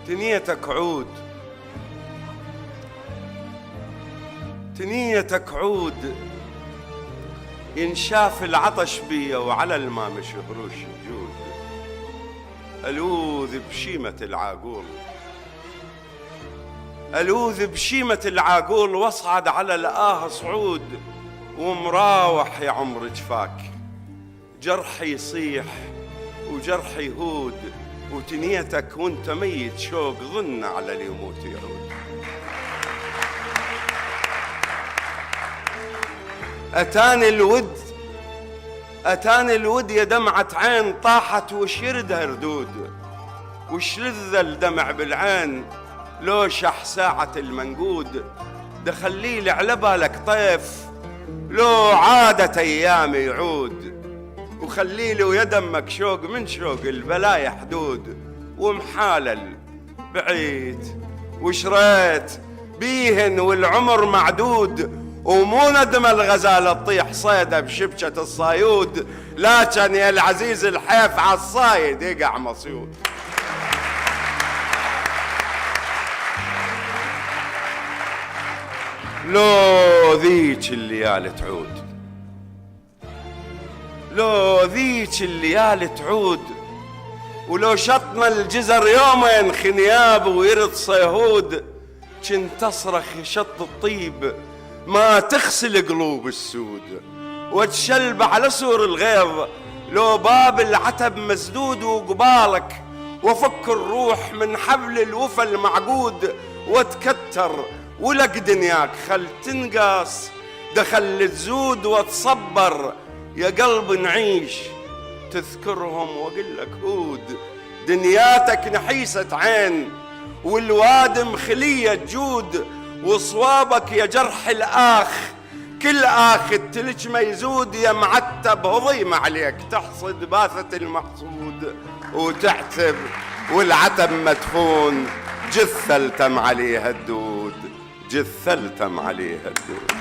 تنيتك عود، تنيتك عود، ينشاف العطش بيا وعلى الماء مشهروش الجود. ألوذ بشيمة العاقول، ألوذ بشيمة العاقول، واصعد على الآه صعود، ومراوح يا عمر جفاك، جرحي يصيح وجرحي يهود، وتنيتك وانت ميت شوق ظن على اللي يموت يعود. أتاني الود، أتاني الود يا دمعة عين طاحت وش يردها ردود، وش لذ الدمع بالعين لو شح ساعة المنقود. دخلي لي على بالك طيف لو عادت أيامي يعود، وخلي لي ويا دمك شوق من شوق البلايا حدود. ومحالل بعيد وشريت بيهن والعمر معدود، ومو ندم الغزالة تطيح صيدة بشبكة الصيود، لكن يا العزيز الحيف عالصايد يقع مصيود. لو ذيك الليالي تعود، لو ذيك الليالي تعود، ولو شطنا الجزر يومين خنياب ويرد صيهود، كنت تصرخ شط الطيب ما تغسل قلوب السود، وتشلب على سور الغيظ لو باب العتب مسدود وقبالك، وفك الروح من حبل الوفا المعقود، وتكتر ولك دنياك خل تنقاس دخل تزود، وتصبر يا قلب نعيش تذكرهم وقلك هود. دنياتك نحيسة عين والوادم خلية جود، وصوابك يا جرح الآخ كل آخ التلج ما يزود، يا معتب هضيم عليك تحصد باثة المحصود، وتعتب والعتب مدفون جثة التم عليها الدود، جثة التم عليها الدود.